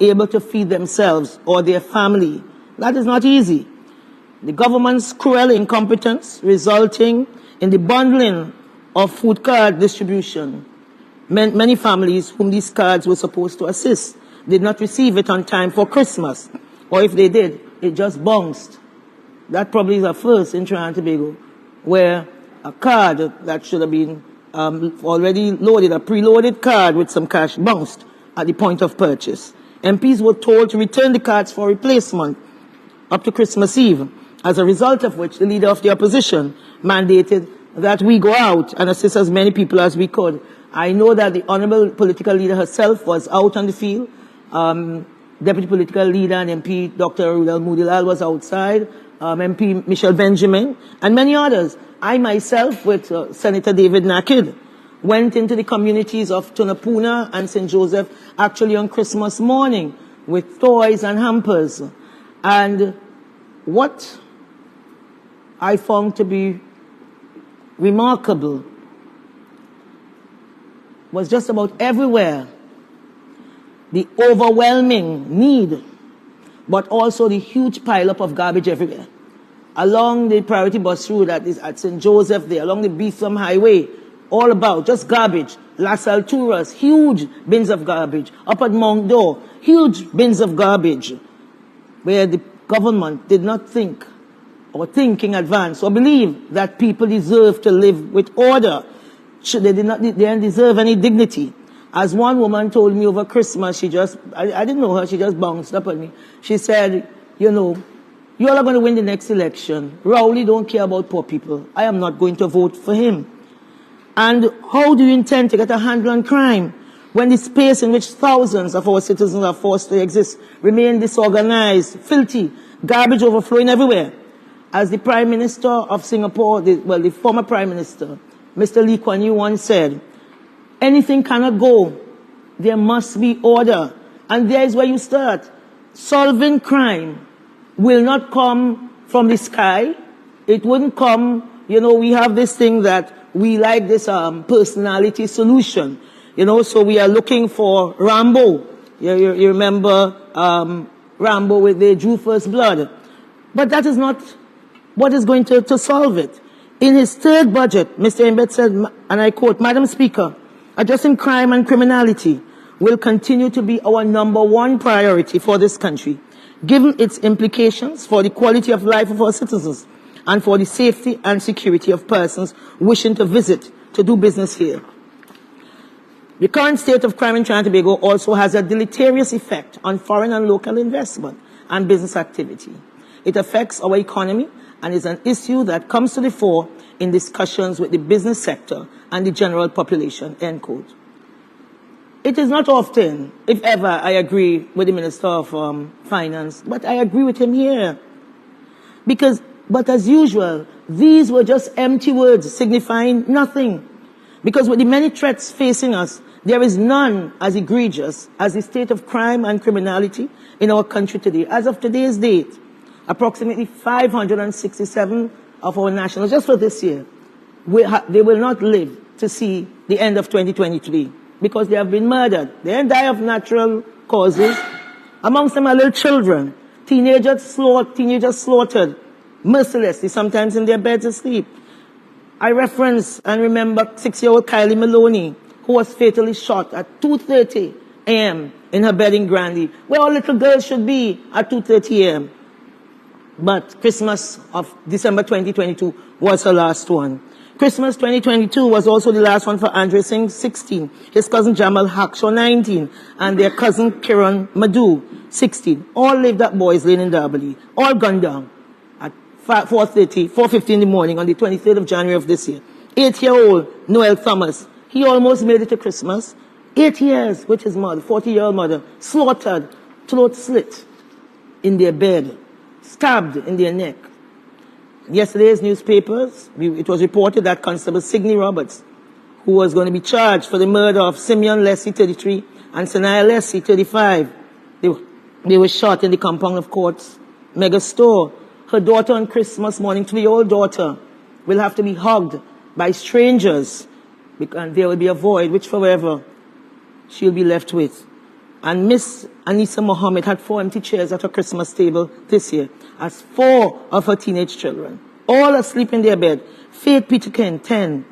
able to feed themselves or their family. That is not easy. The government's cruel incompetence resulting in the bundling of food card distribution. Many families whom these cards were supposed to assist did not receive it on time for Christmas. Or if they did, it just bounced. That probably is a first in Trinidad and Tobago, where a card that should have been already loaded, a preloaded card with some cash, bounced at the point of purchase. MPs were told to return the cards for replacement up to Christmas Eve, as a result of which the leader of the opposition mandated that we go out and assist as many people as we could. I know that the honourable political leader herself was out on the field. Deputy political leader and MP Dr. Rudal Moodilal was outside. MP Michelle Benjamin, and many others. I myself, with Senator David Nakid, went into the communities of Tunapuna and St. Joseph actually on Christmas morning with toys and hampers. And what I found to be remarkable was just about everywhere the overwhelming need, but also the huge pile-up of garbage everywhere. Along the priority bus route that is at St. Joseph there, along the Beetham Highway, all about, just garbage. Las Alturas, huge bins of garbage. Up at Mount Dore, huge bins of garbage, where the government did not think or think in advance or believe that people deserve to live with order. They didn't deserve any dignity. As one woman told me over Christmas, I didn't know her, she just bounced up on me. She said, you know, you all are going to win the next election. Rowley don't care about poor people. I am not going to vote for him. And how do you intend to get a handle on crime when the space in which thousands of our citizens are forced to exist remain disorganized, filthy, garbage overflowing everywhere? As the Prime Minister of Singapore, the former Prime Minister, Mr. Lee Kuan Yew once said, anything cannot go. There must be order. And there is where you start. Solving crime will not come from the sky. It wouldn't come, you know, we have this thing that we like this personality solution. You know, so we are looking for Rambo. You remember Rambo with the drew first blood. But that is not what is going to solve it. In his third budget, Mr. Embed said, and I quote, Madam Speaker, addressing crime and criminality will continue to be our #1 priority for this country, given its implications for the quality of life of our citizens and for the safety and security of persons wishing to visit, to do business here. The current state of crime in Trinidad and Tobago also has a deleterious effect on foreign and local investment and business activity. It affects our economy and is an issue that comes to the fore in discussions with the business sector and the general population, end quote. It is not often, if ever, I agree with the Minister of Finance, but I agree with him here. But as usual, these were just empty words signifying nothing. Because with the many threats facing us, there is none as egregious as the state of crime and criminality in our country today. As of today's date, approximately 567 of our nationals, just for this year, they will not live to see the end of 2023 because they have been murdered. They didn't die of natural causes. Amongst them are little children, teenagers slaughtered mercilessly, sometimes in their beds asleep. I reference and remember 6-year-old Kylie Maloney, who was fatally shot at 2:30 a.m. in her bed in Grandy, where all little girls should be at 2:30 a.m. But Christmas of December 2022 was her last one. Christmas 2022 was also the last one for Andre Singh, 16, his cousin Jamal Hakshaw, 19, and their cousin Kiran Madhu, 16. All lived at Boys Lane in Darby, all gunned down at 4:50 in the morning on the 23rd of January of this year. 8-year-old Noel Thomas, he almost made it to Christmas. 8 years with his mother, 40-year-old mother, slaughtered, throat slit in their bed, stabbed in their neck. Yesterday's newspapers, it was reported that Constable Sidney Roberts, who was going to be charged for the murder of Simeon Leslie, 33, and Sanaya Leslie, 35, they were shot in the compound of Courts Mega Store. Her daughter on Christmas morning, 3-year-old daughter, will have to be hugged by strangers, and there will be a void which forever she'll be left with. And Miss Anissa Mohammed had 4 empty chairs at her Christmas table this year, as 4 of her teenage children, all asleep in their bed. Faith Peterkin, 10.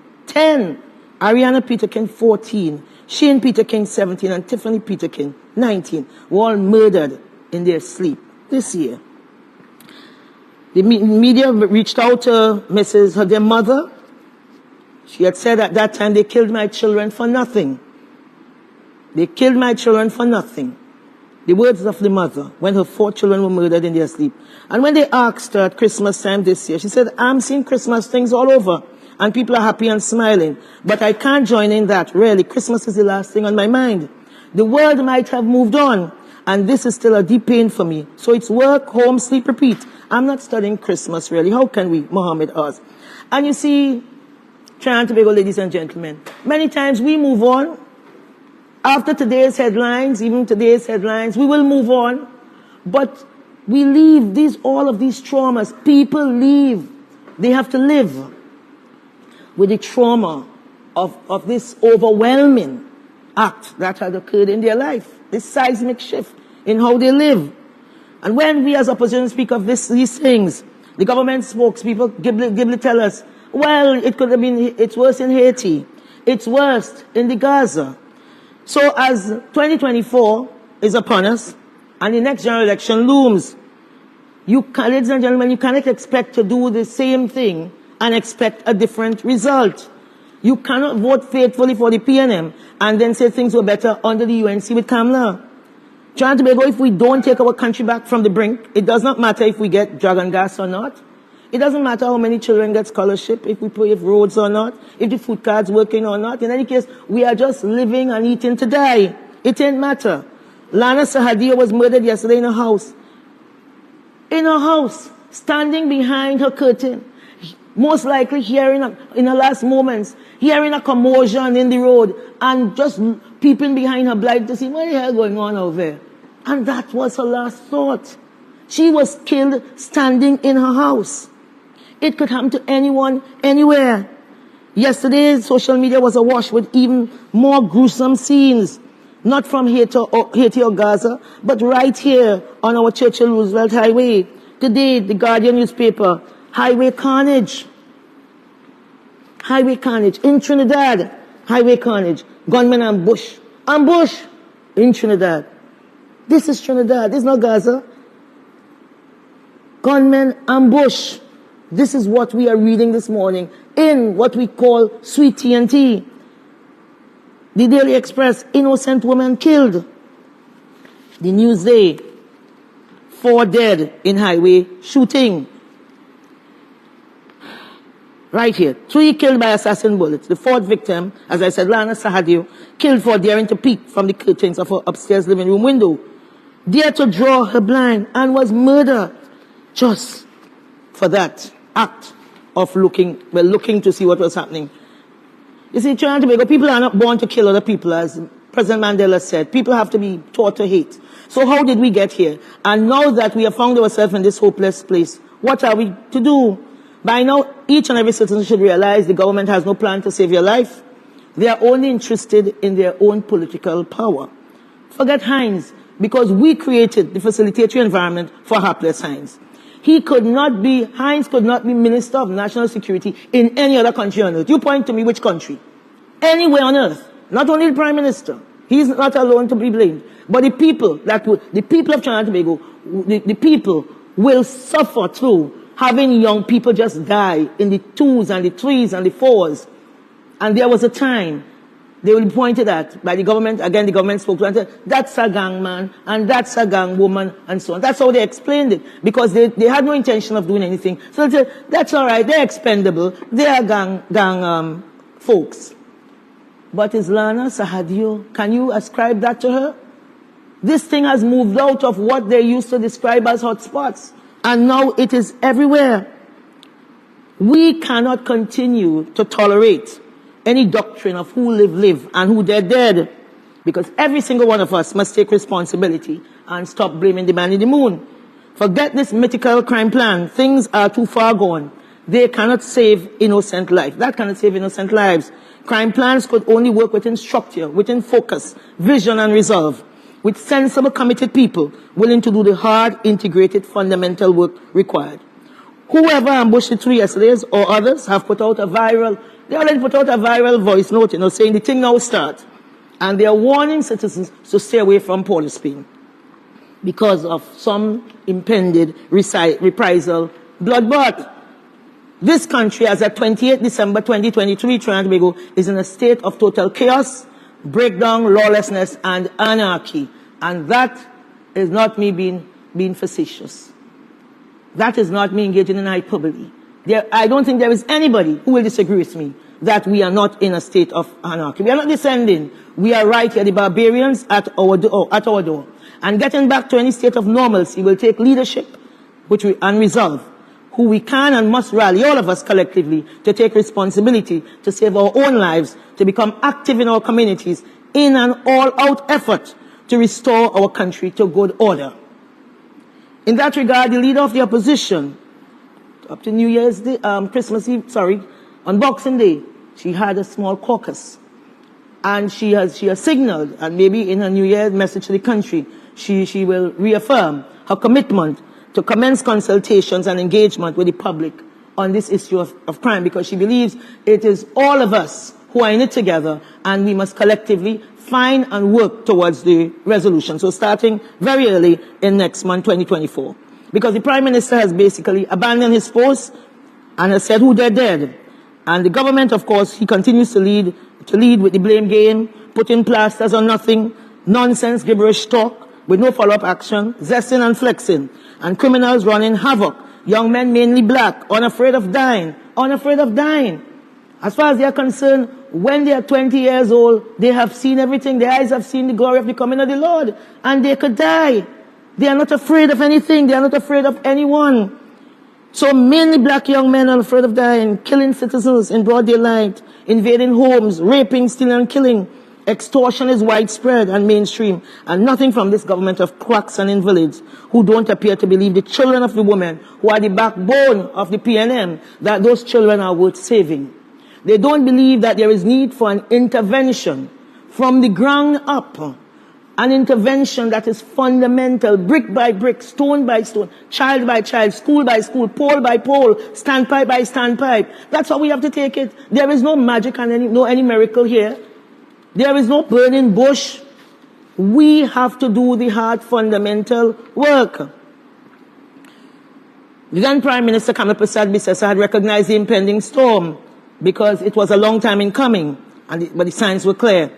Ariana Peterkin, 14. Shane Peterkin, 17. And Tiffany Peterkin, 19. Were all murdered in their sleep this year. The media reached out to their mother. She had said at that time, they killed my children for nothing. They killed my children for nothing. The words of the mother when her 4 children were murdered in their sleep. And when they asked her at Christmas time this year, she said, I'm seeing Christmas things all over. And people are happy and smiling. But I can't join in that, really. Christmas is the last thing on my mind. The world might have moved on. And this is still a deep pain for me. So it's work, home, sleep, repeat. I'm not studying Christmas, really. How can we? Mohammed asked. And you see, Trinidad and Tobago, ladies and gentlemen, many times we move on. After today's headlines, even today's headlines, we will move on. But we leave all of these traumas. People leave. They have to live with the trauma of this overwhelming act that had occurred in their life. This seismic shift in how they live. And when we as opposition speak of these things, the government spokespeople Ghibli tell us, well, it could have been, it's worse in Haiti. It's worse in the Gaza. So as 2024 is upon us, and the next general election looms, ladies and gentlemen, you cannot expect to do the same thing and expect a different result. You cannot vote faithfully for the PNM and then say things were better under the UNC with Kamla. Trinidad and Tobago, if we don't take our country back from the brink, it does not matter if we get dragon gas or not. It doesn't matter how many children get scholarship, if we pave roads or not, if the food card's working or not. In any case, we are just living and eating to die. It ain't matter. Lana Sahadia was murdered yesterday in her house. In her house, standing behind her curtain. Most likely hearing, in her last moments, hearing a commotion in the road and just peeping behind her blind to see what the hell going on over there. And that was her last thought. She was killed standing in her house. It could happen to anyone, anywhere. Yesterday, social media was awash with even more gruesome scenes. Not from Haiti or Gaza, but right here on our Churchill-Roosevelt Highway. Today, the Guardian newspaper, highway carnage. Highway carnage. In Trinidad, highway carnage. Gunmen ambush. Ambush in Trinidad. This is Trinidad. This is not Gaza. Gunmen ambush. This is what we are reading this morning in what we call Sweet TNT. The Daily Express, innocent woman killed. The Newsday, 4 dead in highway shooting. Right here, 3 killed by assassin bullets. The 4th victim, as I said, Lana Sahadio, killed for daring to peek from the curtains of her upstairs living room window. Dared to draw her blind and was murdered just for that act of looking to see what was happening. You see, Trinidad and Tobago, people are not born to kill other people, as President Mandela said. People have to be taught to hate. So how did we get here? And now that we have found ourselves in this hopeless place, what are we to do? By now, each and every citizen should realize the government has no plan to save your life. They are only interested in their own political power. Forget Hines, because we created the facilitatory environment for hapless Hines. Hines could not be Minister of National Security in any other country on earth. You point to me which country. Anywhere on earth. Not only the Prime Minister. He's not alone to be blamed. But the people of Trinidad and Tobago, the people will suffer through having young people just die in the 2s and the 3s and the 4s. And there was a time they will be pointed at by the government. Again, the government spoke to and said, that's a gang man, and that's a gang woman, and so on. That's how they explained it, because they had no intention of doing anything. So they said, that's all right, they're expendable, they are gang folks. But is Lana Sahadio, can you ascribe that to her? This thing has moved out of what they used to describe as hotspots, and now it is everywhere. We cannot continue to tolerate any doctrine of who live, and who dead, because every single one of us must take responsibility and stop blaming the man in the moon. Forget this mythical crime plan. Things are too far gone. They cannot save innocent life. That cannot save innocent lives. Crime plans could only work within structure, within focus, vision, and resolve. with sensible, committed people willing to do the hard, integrated, fundamental work required. Whoever ambushed the 3 yesterdays or others have put out a viral, they already put out a viral voice note, saying the thing now start. And they are warning citizens to stay away from Port Spain because of some impended reprisal bloodbath. This country, as at 28 December 2023, Trinidad and Tobago, is in a state of total chaos, breakdown, lawlessness, and anarchy. And that is not me being facetious. That is not me engaging in hyperbole. I don't think there is anybody who will disagree with me that we are not in a state of anarchy. We are not descending. We are right here, the barbarians at our door. And getting back to any state of normalcy will take leadership and resolve, who we can and must rally, all of us collectively, to take responsibility, to save our own lives, to become active in our communities, in an all-out effort to restore our country to good order. In that regard, the leader of the opposition, up to New Year's Day, Christmas Eve, on Boxing Day, she had a small caucus. And she has signaled, and maybe in her New Year's message to the country, she will reaffirm her commitment to commence consultations and engagement with the public on this issue of crime, because she believes it is all of us who are in it together, and we must collectively find and work towards the resolution. So starting very early in next month, 2024. Because the Prime Minister has basically abandoned his post and has said who they're dead. And the government, of course, he continues to lead with the blame game, putting plasters on nothing, nonsense, gibberish talk, with no follow-up action, zesting and flexing, and criminals running havoc, young men mainly black, unafraid of dying. As far as they are concerned, when they are 20 years old, they have seen everything. Their eyes have seen the glory of the coming of the Lord, and they could die. They are not afraid of anything. They are not afraid of anyone. So mainly black young men are afraid of dying, killing citizens in broad daylight, invading homes, raping, stealing, and killing. Extortion is widespread and mainstream, and nothing from this government of quacks and invalids who don't appear to believe the children of the women who are the backbone of the PNM, that those children are worth saving. They don't believe that there is need for an intervention from the ground up, an intervention that is fundamental, brick by brick, stone by stone, child by child, school by school, pole by pole, standpipe by standpipe. That's how we have to take it. There is no magic and any miracle here. There is no burning bush. We have to do the hard fundamental work. The then Prime Minister Kamala Prasad Bisesa had recognized the impending storm because it was a long time in coming, but the signs were clear.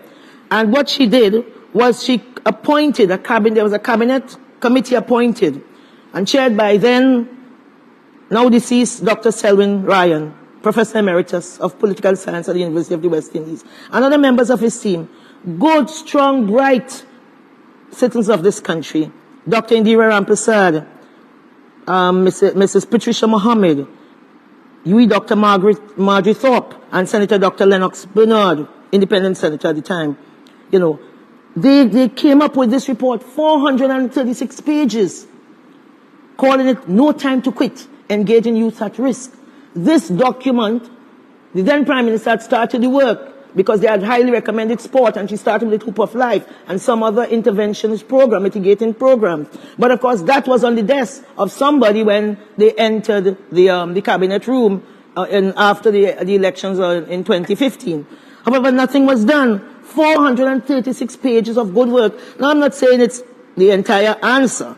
And what she did was she appointed a cabinet. There was a cabinet committee appointed and chaired by then now deceased Dr. Selwyn Ryan, Professor Emeritus of Political Science at the University of the West Indies, and other members of his team, good, strong, bright citizens of this country, Dr. Indira Ramprasad, Mrs. Patricia Mohammed, Dr. Marjorie Thorpe, and Senator Dr. Lennox Bernard, independent senator at the time. They came up with this report, 436 pages, calling it No Time to Quit, Engaging Youth at Risk. This document, the then Prime Minister had started the work because they had highly recommended sport, and she started with Hoop of Life and some other interventionist program, mitigating programs. But of course, that was on the desk of somebody when they entered the cabinet room after the elections in 2015. However, nothing was done. 436 pages of good work. Now, I'm not saying it's the entire answer.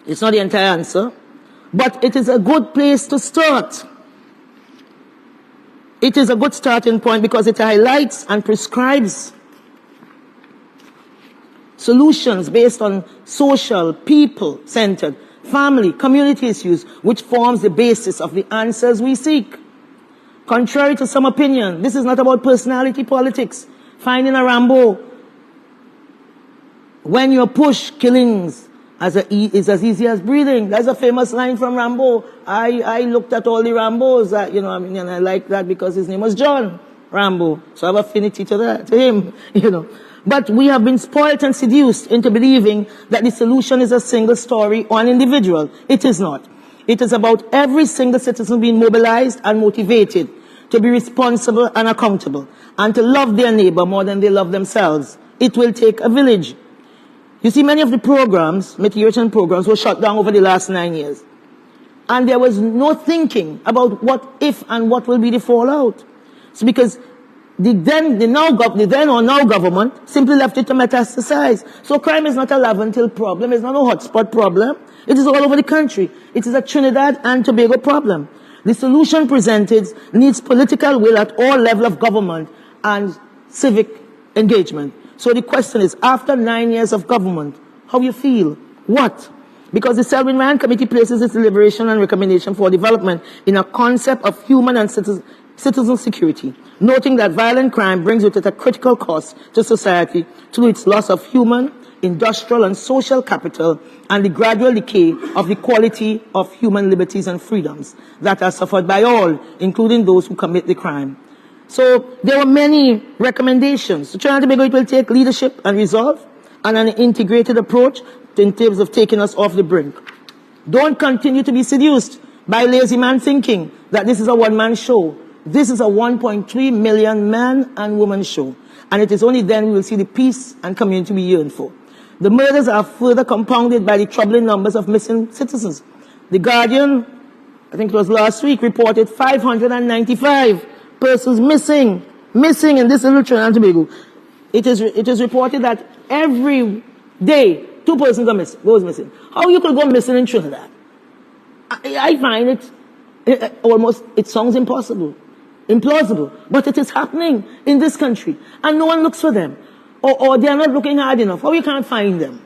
It's not the entire answer. But it is a good place to start. It is a good starting point because it highlights and prescribes solutions based on social, people-centered, family, community issues, which forms the basis of the answers we seek. Contrary to some opinion, this is not about personality politics. Finding a Rambo. When you push killings is as easy as breathing. That's a famous line from Rambo. I looked at all the Rambos, and I like that because his name was John Rambo. So I have affinity to him, But we have been spoiled and seduced into believing that the solution is a single story or an individual. It is not. It is about every single citizen being mobilized and motivated to be responsible and accountable, and to love their neighbor more than they love themselves. It will take a village. You see, many of the programs, mitigation programs, were shut down over the last 9 years. And there was no thinking about what if and what will be the fallout. It's because the then or now government simply left it to metastasize. So crime is not a Laventille problem. It's not a hotspot problem. It is all over the country. It is a Trinidad and Tobago problem. The solution presented needs political will at all levels of government and civic engagement. So the question is, after 9 years of government, how you feel? What? Because the Selwyn-Ryan Committee places its deliberation and recommendation for development in a concept of human and citizen security, noting that violent crime brings with it a critical cost to society through its loss of human, industrial and social capital and the gradual decay of the quality of human liberties and freedoms that are suffered by all, including those who commit the crime. So there were many recommendations. So Trinidad and Tobago, it will take leadership and resolve and an integrated approach in terms of taking us off the brink. Don't continue to be seduced by lazy man thinking that this is a one-man show. This is a 1.3 million man and woman show. And it is only then we will see the peace and community we yearn for. The murders are further compounded by the troubling numbers of missing citizens. The Guardian, I think it was last week, reported 595 persons missing in this little Trinidad and Tobago. It is reported that every day 2 persons goes missing. How you could go missing in Trinidad? I find it sounds impossible, implausible, but it is happening in this country, and no one looks for them, or they are not looking hard enough. How you can't find them?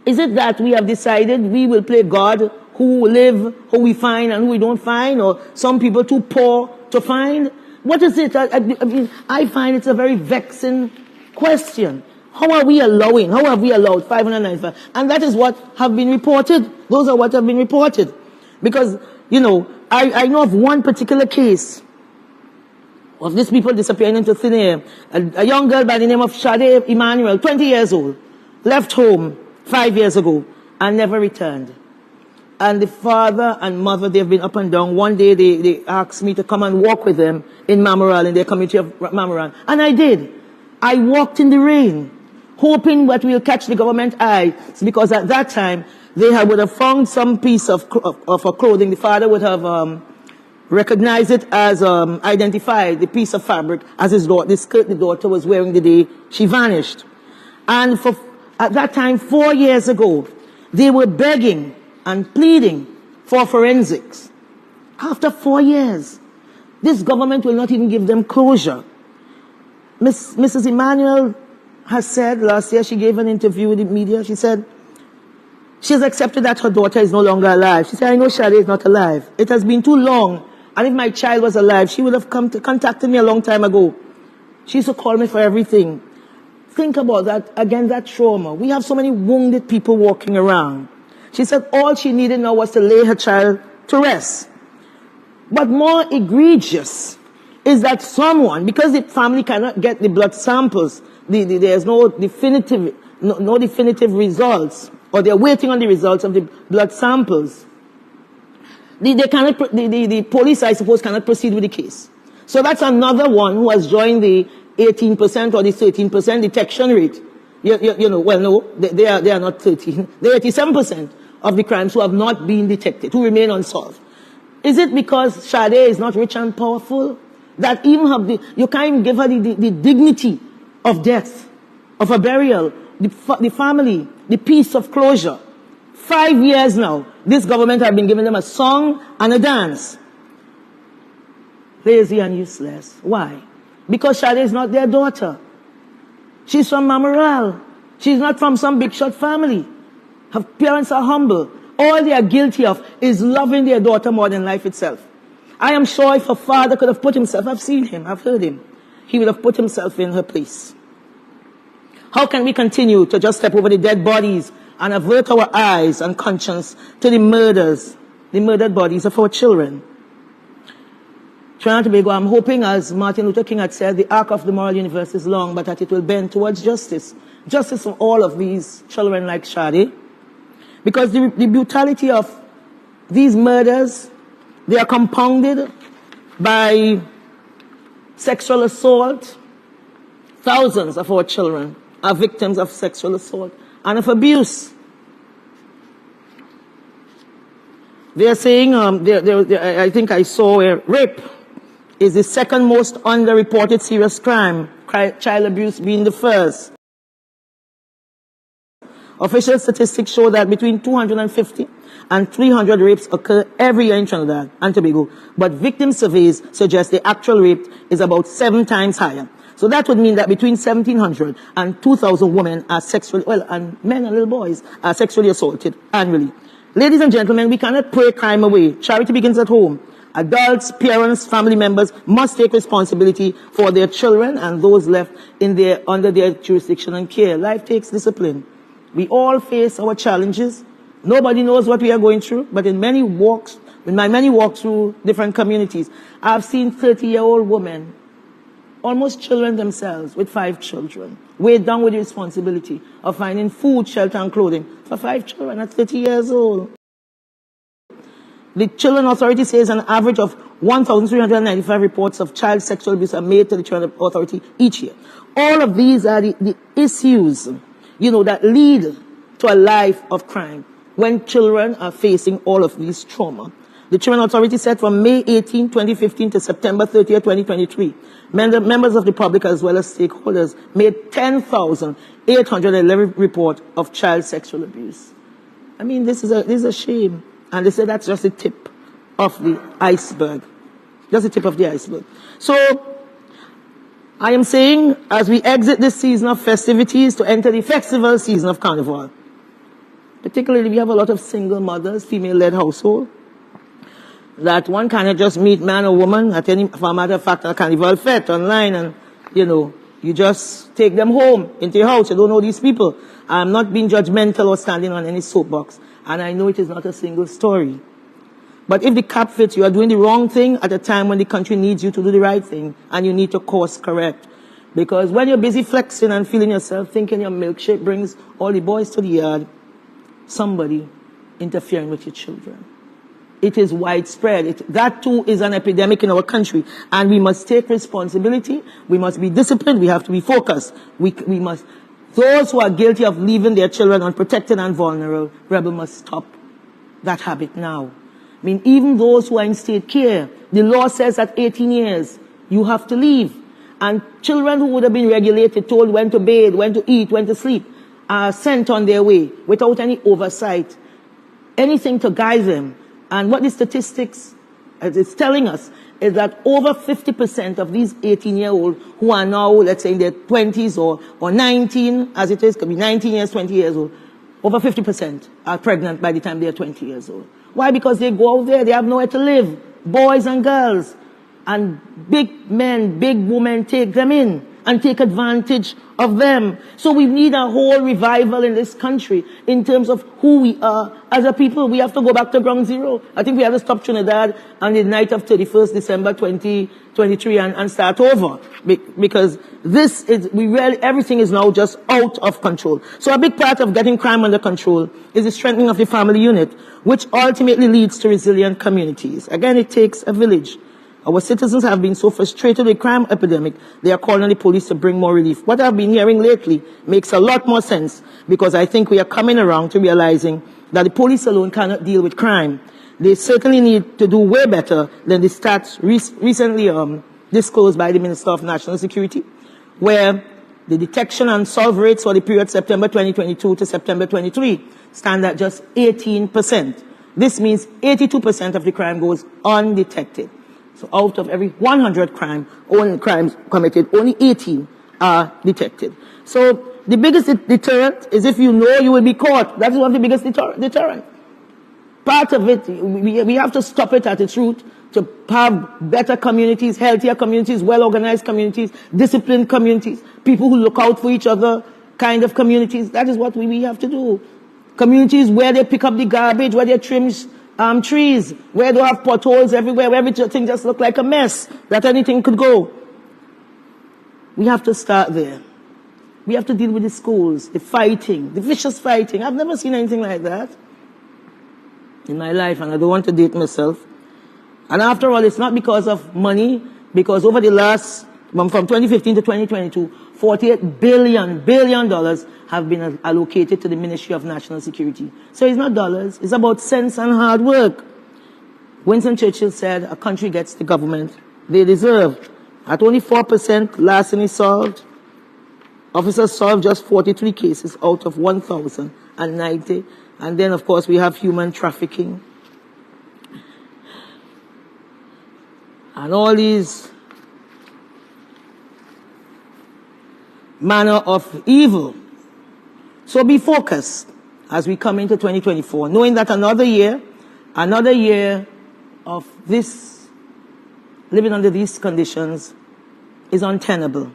Is it that we have decided we will play God, who live, who we find, and who we don't find, or some people too poor to find? What is it? I find it's a very vexing question. How have we allowed 595? And that is what have been reported. Those are what have been reported. Because, you know, I know of one particular case of these people disappearing into thin air. A young girl by the name of Sade Emmanuel, 20 years old, left home 5 years ago and never returned. And the father and mother, they've been up and down. One day they asked me to come and walk with them in Mamaral, in their community of Mamaral. And I did. I walked in the rain, hoping that we'll catch the government eye, because at that time they would have found some piece of clothing. The father would have recognized it as identified the piece of fabric as the skirt the daughter was wearing the day she vanished. And at that time, 4 years ago, they were begging and pleading for forensics. After 4 years, this government will not even give them closure. Mrs. Emmanuel has said, last year she gave an interview with the media, she said, she has accepted that her daughter is no longer alive. She said, I know Sade is not alive. It has been too long, and if my child was alive, she would have contacted me a long time ago. She used to call me for everything. Think about that, again, that trauma. We have so many wounded people walking around. She said all she needed now was to lay her child to rest. But more egregious is that someone, because the family cannot get the blood samples, there's no definitive results, or they're waiting on the results of the blood samples. The police, I suppose, cannot proceed with the case. So that's another one who has joined the 18% or the 13% detection rate. You know, well, no, they are not 13. They're 87% of the crimes who have not been detected, who remain unsolved. Is it because Sade is not rich and powerful that even you can't even give her the dignity of death, of a burial, the family, the peace of closure? 5 years now, this government has been giving them a song and a dance. Lazy and useless. Why? Because Sade is not their daughter. She's from Mamaral. She's not from some big shot family. Her parents are humble. All they are guilty of is loving their daughter more than life itself. I am sure if her father could have put himself, I've seen him, I've heard him, he would have put himself in her place. How can we continue to just step over the dead bodies and avert our eyes and conscience to the murdered bodies of our children? Trinidad and Tobago, I'm hoping, as Martin Luther King had said, the arc of the moral universe is long, but that it will bend towards justice. Justice for all of these children like Sade. Because the brutality of these murders, they are compounded by sexual assault. Thousands of our children are victims of sexual assault. and of abuse. They are saying, I think I saw rape is the second most underreported serious crime, child abuse being the first. Official statistics show that between 250 and 300 rapes occur every year in Trinidad and Tobago, but victim surveys suggest the actual rape is about 7 times higher. So that would mean that between 1,700 and 2,000 women are sexually, and men and little boys are sexually assaulted annually. Ladies and gentlemen, we cannot pray crime away. Charity begins at home. Adults, parents, family members must take responsibility for their children and those left under their jurisdiction and care. Life takes discipline. We all face our challenges. Nobody knows what we are going through, but in my many walks through different communities, I've seen 30-year-old women, almost children themselves, with 5 children, weighed down with the responsibility of finding food, shelter, and clothing for 5 children at 30 years old. The Children Authority says an average of 1,395 reports of child sexual abuse are made to the Children Authority each year. All of these are the issues, that lead to a life of crime when children are facing all of these trauma. The Children Authority said from May 18, 2015 to September 30, 2023, members of the public as well as stakeholders made 10,811 reports of child sexual abuse. I mean, this is a shame. And they say that's just the tip of the iceberg. Just the tip of the iceberg. So, I am saying, as we exit this season of festivities to enter the festival season of Carnival, particularly we have a lot of single mothers, female-led household, that one cannot just meet man or woman at any, for a matter of fact, a Carnival fete online and, you just take them home into your house. You don't know these people. I'm not being judgmental or standing on any soapbox. And I know it is not a single story. But if the cap fits, you are doing the wrong thing at a time when the country needs you to do the right thing, and you need to course correct. Because when you're busy flexing and feeling yourself, thinking your milkshake brings all the boys to the yard, somebody interfering with your children. It is widespread. That too is an epidemic in our country, and we must take responsibility. We must be disciplined. We have to be focused. Those who are guilty of leaving their children unprotected and vulnerable must stop that habit now. I mean, even those who are in state care, the law says at 18 years, you have to leave. And children who would have been regulated, told when to bathe, when to eat, when to sleep, are sent on their way without any oversight, anything to guide them. And what the statistics is telling us is that over 50% of these 18-year-olds who are now, let's say, in their 20s or 19, as it is, could be 19 years, 20 years old, over 50% are pregnant by the time they are 20 years old. Why? Because they go out there, they have nowhere to live, boys and girls, and big men, big women take them in and take advantage of them. So we need a whole revival in this country in terms of who we are as a people. We have to go back to ground zero. I think we have to stop Trinidad on the night of 31st December 2023 and start over, because everything is now just out of control. So a big part of getting crime under control is the strengthening of the family unit, which ultimately leads to resilient communities. Again, it takes a village. Our citizens have been so frustrated with crime epidemic, they are calling on the police to bring more relief. What I've been hearing lately makes a lot more sense, because I think we are coming around to realizing that the police alone cannot deal with crime. They certainly need to do way better than the stats recently disclosed by the Minister of National Security, where the detection and solve rates for the period September 2022 to September 23 stand at just 18%. This means 82% of the crime goes undetected. So out of every 100 crimes committed, only 18 are detected. So the biggest deterrent is if you know you will be caught. That is one of the biggest deterrent. Part of it, we have to stop it at its root to have better communities, healthier communities, well-organized communities, disciplined communities, people who look out for each other kind of communities. That is what we have to do. Communities where they pick up the garbage, where they trim trees, where they have potholes everywhere, where everything just look like a mess, that anything could go. We have to start there. We have to deal with the schools, the fighting, the vicious fighting. I've never seen anything like that in my life, and I don't want to date myself. And after all, it's not because of money, because over the last, from 2015 to 2022, $48 billion have been allocated to the Ministry of National Security. So it's not dollars, it's about sense and hard work. Winston Churchill said a country gets the government they deserve. At only 4% larceny solved, officers solved just 43 cases out of 1,090. And then, of course, we have human trafficking. And all these manner of evil. So be focused as we come into 2024, knowing that another year of this, living under these conditions, is untenable.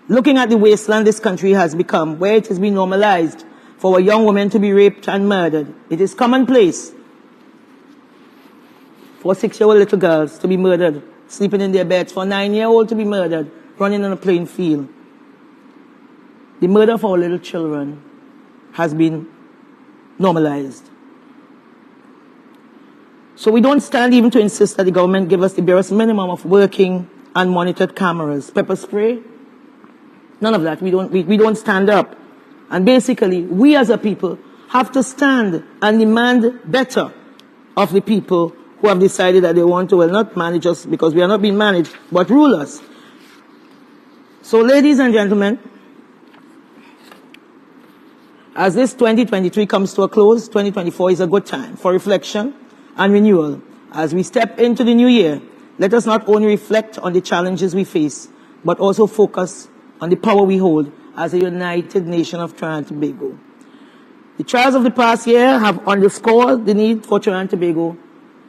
Looking at the wasteland this country has become, where it has been normalized for a young woman to be raped and murdered. It is commonplace for 6-year-old little girls to be murdered, sleeping in their beds, for a 9-year-old to be murdered, running on a playing field. The murder of our little children has been normalized. So we don't stand even to insist that the government give us the barest minimum of working and monitored cameras. Pepper spray, none of that. We don't stand up. And basically, we as a people have to stand and demand better of the people who have decided that they want to, well, not manage us because we are not being managed, but rule us. So ladies and gentlemen, as this 2023 comes to a close, 2024 is a good time for reflection and renewal. As we step into the new year, let us not only reflect on the challenges we face, but also focus on the power we hold as a united nation of Trinidad and Tobago. The trials of the past year have underscored the need for Trinidad and Tobago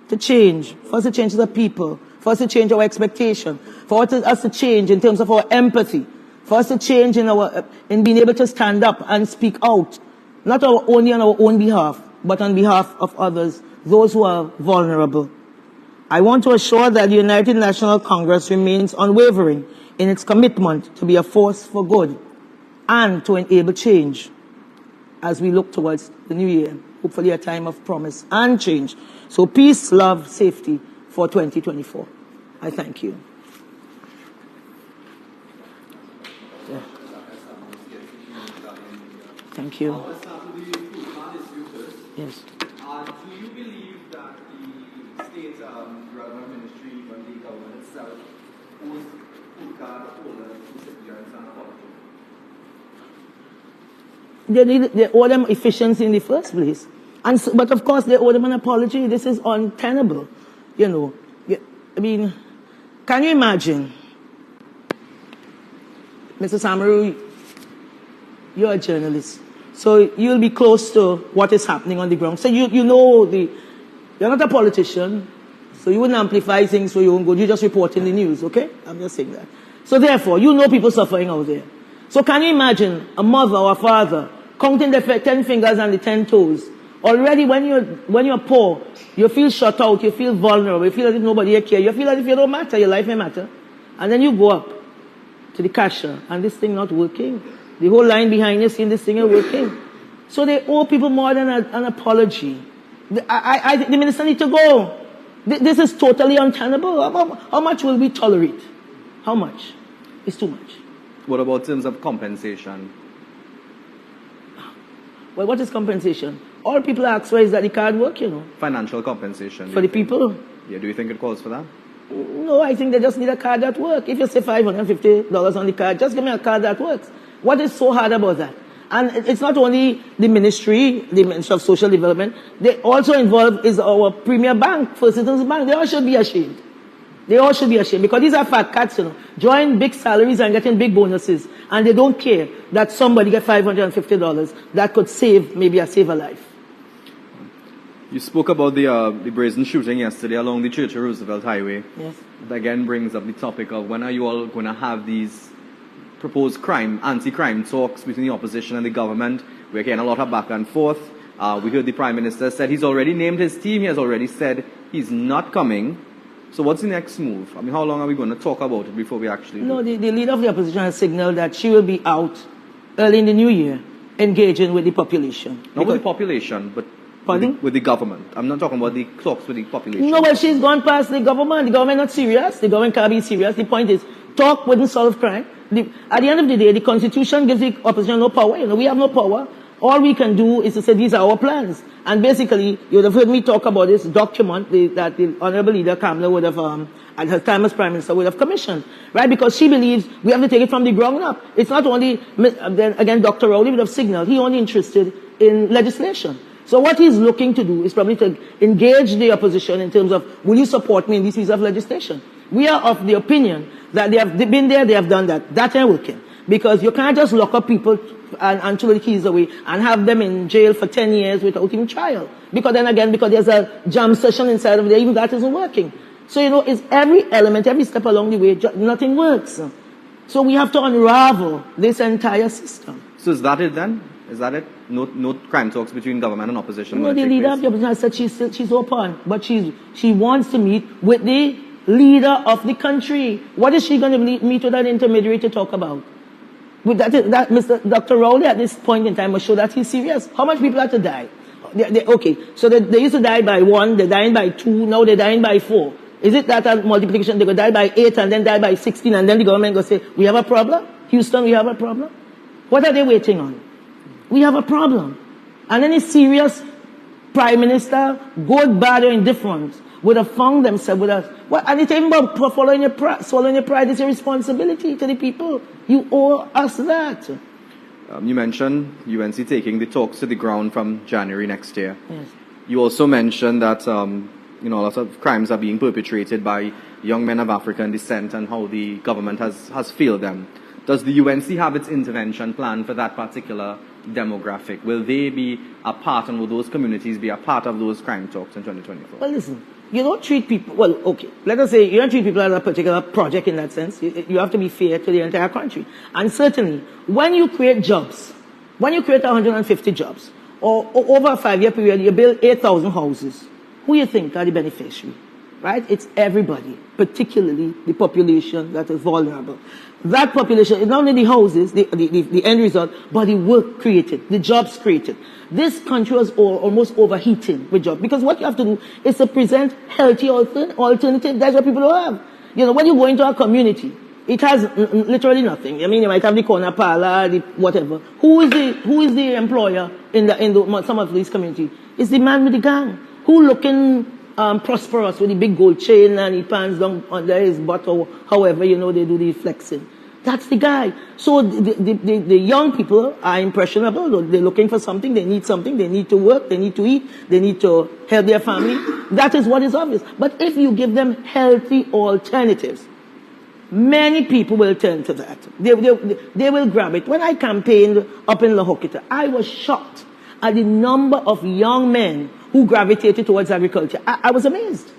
to change. For us to change as a people, for us to change our expectation, for us to change in terms of our empathy, for us to change in being able to stand up and speak out, not only on our own behalf, but on behalf of others, those who are vulnerable. I want to assure that the United National Congress remains unwavering in its commitment to be a force for good and to enable change as we look towards the new year, hopefully a time of promise and change. So peace, love, safety for 2024. I thank you. Yeah. Thank you. Yes. Do you believe that the state relevant ministry, even the government itself, owes food card holders recipients an apology? They owe them efficiency in the first place. But of course, they owe them an apology. This is untenable. You know, I mean, can you imagine, Mr. Samaru, you're a journalist, so you'll be close to what is happening on the ground. So you know you're not a politician, so you wouldn't amplify things so you won't go. You just report in the news, okay? I'm just saying that. So therefore, you know people suffering out there. So can you imagine a mother or a father counting the 10 fingers and the 10 toes? Already when you're poor, you feel shut out, you feel vulnerable, you feel as if nobody cares, you feel as if you don't matter, your life may matter. And then you go up to the cashier and this thing not working. The whole line behind you seeing this thing is working. So they owe people more than an apology. I think the minister needs to go. This is totally untenable. How much will we tolerate? How much? It's too much. What about in terms of compensation? Well, what is compensation? All people ask for is that the card work, you know. Financial compensation. For the people? Yeah, do you think it calls for that? No, I think they just need a card that works. If you say $550 on the card, just give me a card that works. What is so hard about that? And it's not only the Ministry of Social Development, they also involved is our premier bank, First Citizens Bank. They all should be ashamed. They all should be ashamed because these are fat cats, you know, drawing big salaries and getting big bonuses. And they don't care that somebody get $550 that could save a life. You spoke about the brazen shooting yesterday along the Churchill-Roosevelt Highway. Yes. That again brings up the topic of when are you all going to have these proposed anti-crime talks between the opposition and the government? We're getting a lot of back and forth. We heard the Prime Minister said he's already named his team. He has already said he's not coming. So what's the next move? I mean, how long are we going to talk about it before we actually No, the leader of the opposition has signaled that she will be out early in the new year engaging with the population. Not with the population, but with the government. I'm not talking about the talks with the population. No, well, she's gone past the government. The government not serious. The government can't be serious. The point is, talk wouldn't solve crime. at the end of the day, the Constitution gives the opposition no power. You know, we have no power. All we can do is to say these are our plans. And basically, you would have heard me talk about this document that the Honorable Leader Kamala would have, at her time as Prime Minister, would have commissioned, right? Because she believes we have to take it from the ground up. It's not only, then again, Dr. Rowley would have signaled, he only interested in legislation. So what he's looking to do is probably to engage the opposition in terms of, will you support me in this piece of legislation? We are of the opinion that they've been there, they have done that. That ain't working. Because you can't just lock up people and throw the keys away and have them in jail for 10 years without even trial. Because then again, because there's a jam session inside of there, even that isn't working. So, you know, it's every element, every step along the way, nothing works. So we have to unravel this entire system. So is that it then? Is that it? No crime talks between government and opposition? No, the leader of the opposition said she's open, but she wants to meet with the leader of the country. What is she going to meet with that intermediary to talk about? But that Mr. Dr. Rowley at this point in time must show that he's serious. How much people have to die? Okay, so they used to die by 1, they're dying by 2, now they're dying by 4. Is it that multiplication? They go die by 8 and then die by 16 and then the government go say, we have a problem? Houston, we have a problem? What are they waiting on? We have a problem. And any serious Prime Minister, good, bad, or indifferent, would have found themselves with us. Well, and it's even about swallowing your pride is your responsibility to the people. You owe us that. You mentioned UNC taking the talks to the ground from January next year. Yes. You also mentioned that lots of crimes are being perpetrated by young men of African descent and how the government has failed them. Does the UNC have its intervention plan for that particular demographic? Will they be a part, and will those communities be a part of those crime talks in 2024? Well, listen, you don't treat people, well, okay, let us say you don't treat people as a particular project in that sense. You have to be fair to the entire country. And certainly, when you create jobs, when you create 150 jobs, or over a 5-year period, you build 8,000 houses, who you think are the beneficiary? Right? It's everybody, particularly the population that is vulnerable. That population is not only the houses, the end result, but the work created, the jobs created. This country was almost overheating with jobs. Because what you have to do is to present healthy alternative. That's what people don't have. You know, when you go into a community, it has literally nothing. I mean, you might have the corner parlor, the whatever. Who is the employer in some of these communities? It's the man with the gun who looking prosperous with the big gold chain and he pants down under his butt or however, you know, they do the flexing. That's the guy. So the young people are impressionable. They're looking for something. They need something. They need to work. They need to eat. They need to help their family. That is what is obvious. But if you give them healthy alternatives, many people will turn to that. They will grab it. When I campaigned up in La Hokita, I was shocked at the number of young men who gravitated towards agriculture. I was amazed.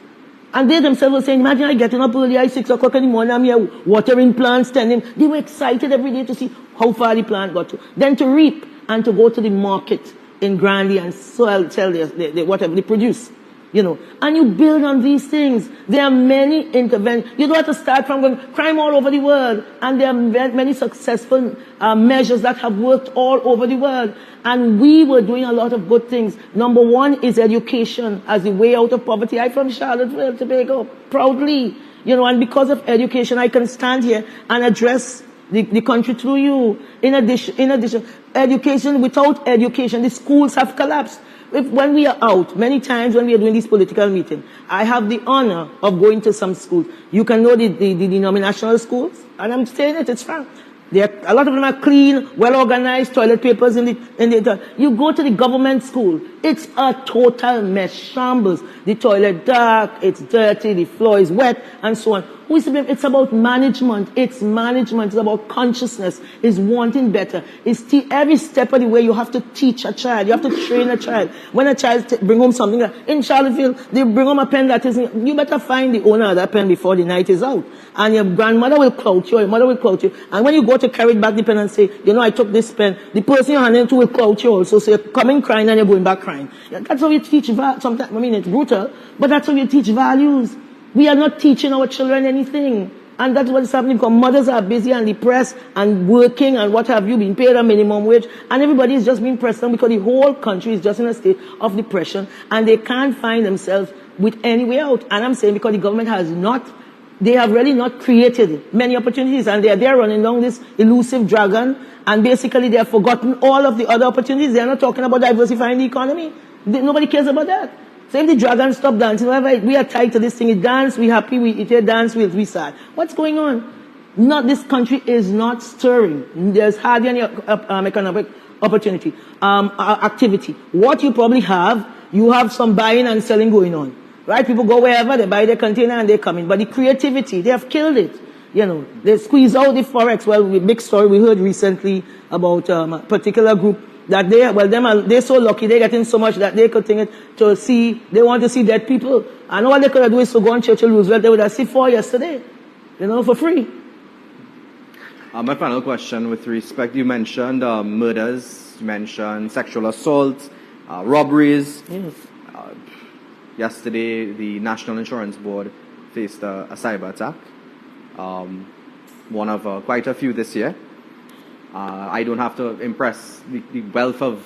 And they themselves were saying, imagine I getting up early, 6 o'clock in the morning, I'm here watering plants, tending. They were excited every day to see how far the plant got to. Then to reap and to go to the market in Grandy and sell their whatever they produce. You know, and you build on these things. There are many interventions. You don't have to start from going crime all over the world. And there are many successful measures that have worked all over the world. And we were doing a lot of good things. Number one is education as the way out of poverty. I'm from Charlottesville, Tobago, proudly. You know, and because of education, I can stand here and address the country through you. In addition, education, without education, the schools have collapsed. When we are out, many times when we are doing these political meetings, I have the honor of going to some schools. You can know the denominational schools, and I'm saying it, it's fine. A lot of them are clean, well organized, toilet papers in the you go to the government school, it's a total mess, shambles. The toilet dark, it's dirty, the floor is wet, and so on. Who is to blame? It's about management. It's management. It's about consciousness. It's wanting better. It's every step of the way you have to teach a child. You have to train a child. When a child bring home something, in Charlottesville, they bring home a pen that isn't, you better find the owner of that pen before the night is out. And your grandmother will clout you, your mother will clout you. And when you go to carry back the pen and say, you know, I took this pen, the person you're handing to will clout you also. So you're coming crying and you're going back crying. That's how you teach sometimes. I mean, it's brutal, but that's how you teach values. We are not teaching our children anything. And that's what is happening because mothers are busy and depressed and working and what have you, being paid a minimum wage. And everybody is just being pressed down because the whole country is just in a state of depression and they can't find themselves with any way out. And I'm saying because the government has not they have really not created many opportunities, and they're running down this elusive dragon, and basically they have forgotten all of the other opportunities. They're not talking about diversifying the economy. Nobody cares about that. So if the dragon stop dancing, we are tied to this thing, it dance, we happy, it dance, we sad. What's going on? This country is not stirring. There's hardly any economic opportunity, activity. What you probably have, you have some buying and selling going on. Right? People go wherever, they buy their container and they come in. But the creativity, they have killed it. You know, they squeeze out the forex. Well, big story we heard recently about a particular group that they're so lucky, they're getting so much that they could think it to see, they want to see dead people. And all they could do is to go on Churchill Roosevelt, they would have seen for yesterday, you know, for free. My final question with respect, you mentioned murders, you mentioned sexual assault, robberies. Yes. Yesterday, the National Insurance Board faced a cyber attack, one of quite a few this year. I don't have to impress the wealth of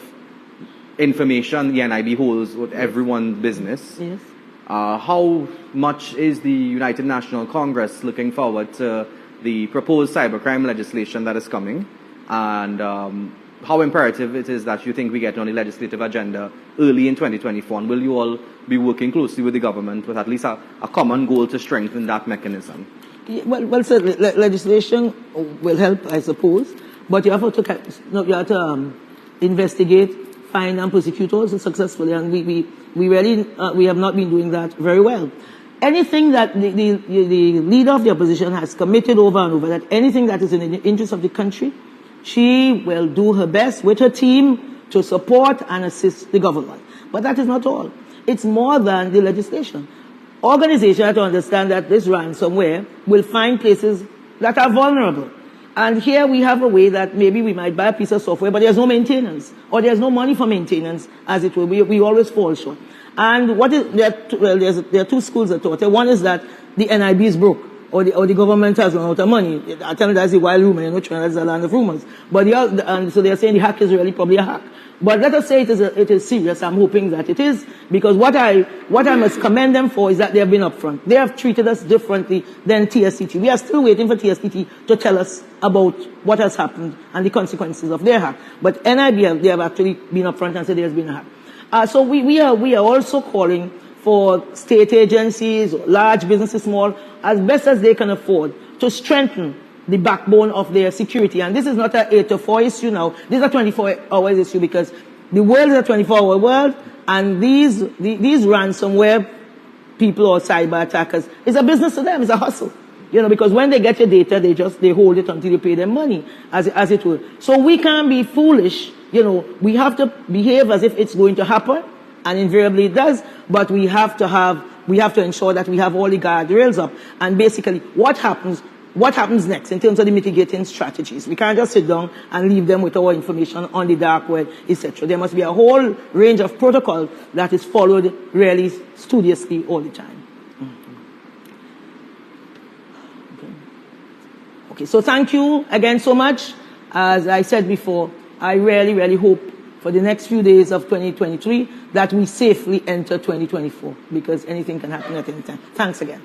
information the NIB holds with everyone's business. Yes. How much is the United National Congress looking forward to the proposed cybercrime legislation that is coming? And how imperative it is that you think we get on the legislative agenda early in 2024? And will you all be working closely with the government with at least a common goal to strengthen that mechanism? Well, sir, legislation will help, I suppose, but you have to investigate, find and prosecute also successfully, and we really we have not been doing that very well. Anything that the leader of the opposition has committed over and over, that anything that is in the interest of the country, she will do her best with her team to support and assist the government. But that is not all. It's more than the legislation. Organizations have to understand that this ransomware will find places that are vulnerable. And here we have a way that maybe we might buy a piece of software, but there's no maintenance, or there's no money for maintenance, as it will. We always fall short. And there are two schools of thought. One is that the NIB is broke, or the government has run out of money. I tell you that's the wild rumor, you know, China is a land of rumors. But and so they're saying the hack is really probably a hack. But let us say it is serious. I'm hoping that it is, because what I must commend them for is that they have been upfront. They have treated us differently than TSTT. We are still waiting for TSTT to tell us about what has happened and the consequences of their hack. But NIB, they have actually been upfront and said there has been a hack. So we are also calling for state agencies, large businesses, small, as best as they can afford, to strengthen the backbone of their security. And this is not an 8 to 4 issue now. This is a 24-hour issue, because the world is a 24-hour world, and these ransomware people or cyber attackers, it's a business to them, it's a hustle. You know, because when they get your data, they hold it until you pay them money, as it were. So we can't be foolish. You know, we have to behave as if it's going to happen, and invariably it does, but we have to ensure that we have all the guardrails up. And basically, what happens next in terms of the mitigating strategies? We can't just sit down and leave them with our information on the dark web, etc. There must be a whole range of protocol that is followed really studiously all the time. Okay, so thank you again so much. As I said before, I really, really hope for the next few days of 2023 that we safely enter 2024, because anything can happen at any time. Thanks again.